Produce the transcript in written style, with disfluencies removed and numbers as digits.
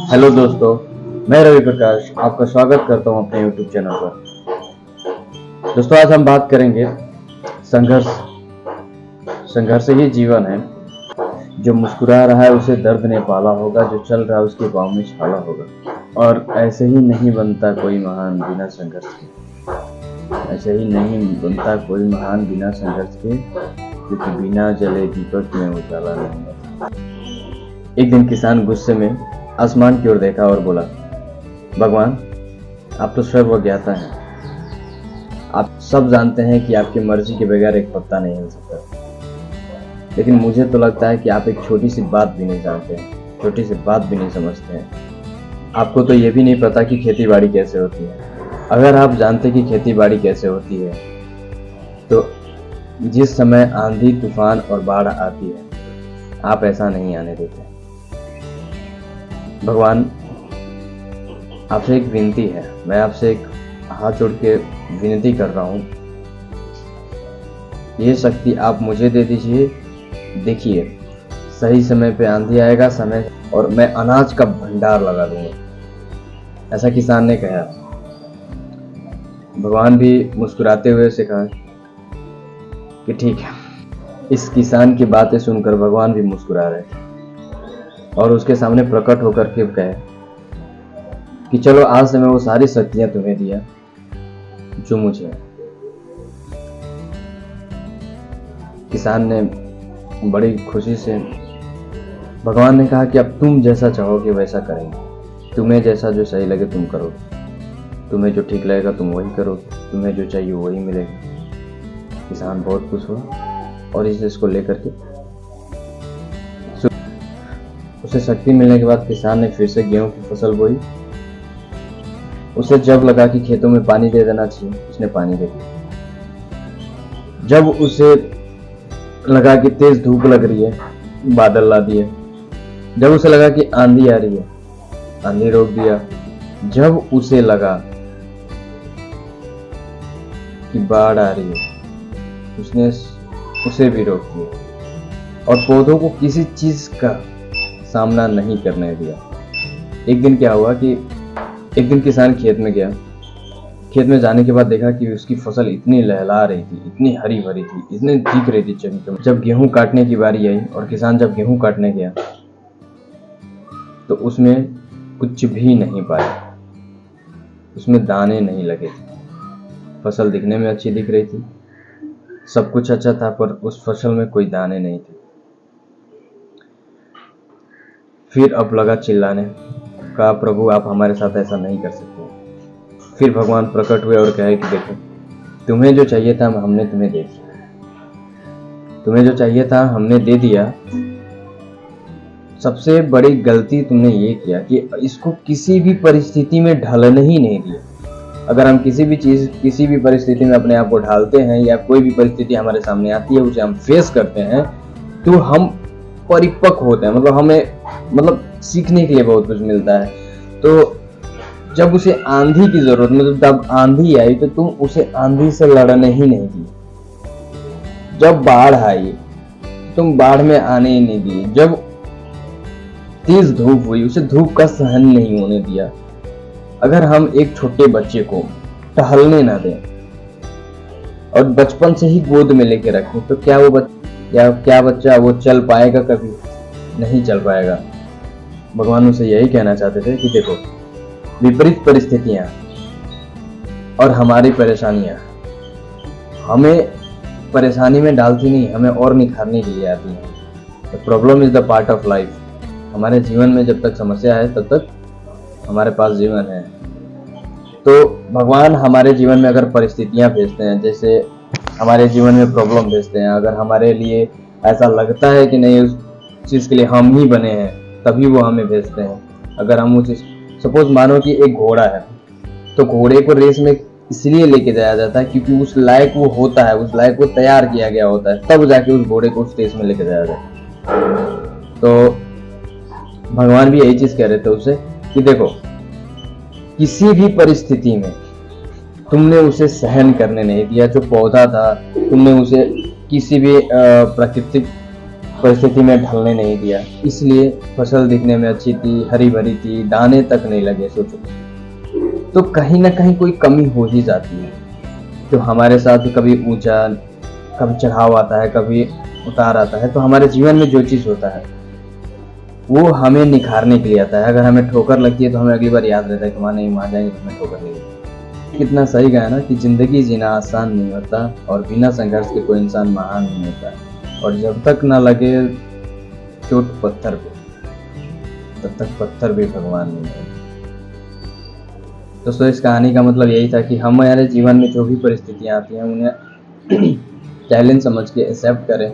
Hello दोस्तों, मैं रवि प्रकाश आपका स्वागत करता हूं अपने YouTube चैनल पर। दोस्तों, आज हम बात करेंगे संघर्ष। संघर्ष ही जीवन है। जो मुस्कुरा रहा है उसे दर्द ने पाला होगा, जो चल रहा है उसके पाँव में छाला होगा। और ऐसे ही नहीं बनता कोई महान बिना संघर्ष के। ऐसे ही नहीं बनता कोई महान बिना संघर्ष के, क्योंकि बिना जले दीपक में उजाला नहीं होता। एक दिन किसान गुस्से में आसमान की ओर देखा और बोला, भगवान, आप तो सर्वज्ञाता हैं। आप सब जानते हैं कि आपकी मर्जी के बगैर एक पत्ता नहीं हिल सकता। लेकिन मुझे तो लगता है कि आप एक छोटी सी बात भी नहीं जानते हैं, छोटी सी बात भी नहीं समझते हैं। आपको तो ये भी नहीं पता कि खेती बाड़ी कैसे होती है। अगर आप जानते कि खेती बाड़ी कैसे होती है तो जिस समय आंधी, तूफान और बाढ़ आती है, आप ऐसा नहीं आने देते। भगवान, आपसे एक विनती है। मैं आपसे एक हाथ जोड़ के विनती कर रहा हूँ, ये शक्ति आप मुझे दे दीजिए। देखिए, सही समय पे आंधी आएगा समय, और मैं अनाज का भंडार लगा दूंगा। ऐसा किसान ने कहा। भगवान भी मुस्कुराते हुए से कहा कि ठीक है। इस किसान की बातें सुनकर भगवान भी मुस्कुरा रहे थे और उसके सामने प्रकट होकर के कहे कि चलो, आज से मैं वो सारी शक्तियां तुम्हें दिया जो मुझे है। किसान ने बड़ी खुशी से, भगवान ने कहा कि अब तुम जैसा चाहोगे वैसा करेंगे। तुम्हें जैसा जो सही लगे तुम करो, तुम्हें जो ठीक लगेगा तुम वही करोगे, तुम्हें जो चाहिए वही मिलेगा। किसान बहुत खुश हुआ और इस चीज को लेकर के उसे शक्ति मिलने के बाद किसान ने फिर से गेहूं की फसल बोई। उसे जब लगा कि खेतों में पानी दे देना चाहिए, उसने पानी दे दिया। जब उसे लगा कि तेज धूप लग रही है, बादल ला दिए। जब उसे लगा कि आंधी आ रही है, आंधी रोक दिया। जब उसे लगा कि बाढ़ आ रही है, उसने उसे भी रोक दिया और पौधों को किसी चीज का सामना नहीं करने दिया। एक दिन क्या हुआ कि एक दिन किसान खेत में गया। खेत में जाने के बाद देखा कि उसकी फसल इतनी लहला रही थी, इतनी हरी भरी थी, इतनी दिख रही थी चमचम। जब गेहूं काटने की बारी आई और किसान जब गेहूं काटने गया तो उसमें कुछ भी नहीं पाया। उसमें दाने नहीं लगे थे। फसल दिखने में अच्छी दिख रही थी, सब कुछ अच्छा था, पर उस फसल में कोई दाने नहीं थे। फिर अब लगा चिल्लाने, कहा, प्रभु, आप हमारे साथ ऐसा नहीं कर सकते। फिर भगवान प्रकट हुए और कहे कि देखो, तुम्हें जो चाहिए था हमने तुम्हें दे दिया। तुम्हें जो चाहिए था हमने दे दिया। सबसे बड़ी गलती तुमने ये किया कि इसको किसी भी परिस्थिति में ढलने ही नहीं दिया। अगर हम किसी भी परिस्थिति में अपने आप को ढालते हैं या कोई भी परिस्थिति हमारे सामने आती है, उसे हम फेस करते हैं, तो हम परिपक्व होते हैं। हमें सीखने के लिए बहुत कुछ मिलता है। तो जब उसे आंधी की जरूरत, जब आंधी आई तो तुम उसे आंधी से लड़ने ही नहीं दी। जब बाढ़ आई तुम बाढ़ में आने ही नहीं दी। जब तेज धूप हुई उसे धूप का सहन नहीं होने दिया। अगर हम एक छोटे बच्चे को टहलने ना दें और बचपन से ही गोद में लेके रखें, तो क्या बच्चा वो चल पाएगा? कभी नहीं चल पाएगा। भगवान उसे यही कहना चाहते थे कि देखो, विपरीत परिस्थितियां और हमारी परेशानियां हमें परेशानी में डालती नहीं, हमें और निखारने के लिए आती हैं। The problem is the part of life. हमारे जीवन में जब तक समस्या है तब तक हमारे पास जीवन है। तो भगवान हमारे जीवन में अगर परिस्थितियां भेजते हैं, जैसे हमारे जीवन में प्रॉब्लम भेजते हैं, अगर हमारे लिए ऐसा लगता है कि नहीं उस चीज़ के लिए हम ही बने हैं, तभी वो हमें भेजते हैं। अगर हम उस सपोज मानो कि एक घोड़ा है, तो घोड़े को रेस में इसलिए लेके जाया जाता है क्योंकि उस लायक वो होता है, उस लायक वो तैयार किया गया होता है, तब जाके उस घोड़े को उस रेस में लेके जाया जाता है। तो भगवान भी यही चीज कह रहे थे उसे कि देखो, किसी भी परिस्थिति में तुमने उसे सहन करने नहीं दिया। जो पौधा था, तुमने उसे किसी भी प्राकृतिक परिस्थिति में ढलने नहीं दिया, इसलिए फसल दिखने में अच्छी थी, हरी भरी थी, दाने तक नहीं लगे। सोचो, तो कहीं ना कहीं कोई कमी हो ही जाती है। तो हमारे साथ कभी ऊंचा, कभी चढ़ाव आता है, कभी उतार आता है। तो हमारे जीवन में जो चीज़ होता है वो हमें निखारने के लिए आता है। अगर हमें ठोकर लगती है तो हमें अगली बार याद रहता है कि वहाँ नहीं, वहाँ जाएंगे तो हमें ठोकर लगेगी। कितना सही कहा ना कि जिंदगी जीना आसान नहीं होता और बिना संघर्ष के कोई इंसान महान नहीं होता। और जब तक ना लगे चोट पत्थर पे, तब तक पत्थर भी भगवान नहीं है। दोस्तों, इस कहानी का मतलब यही था कि हमारे जीवन में जो भी परिस्थितियाँ आती हैं उन्हें चैलेंज समझ के एक्सेप्ट करें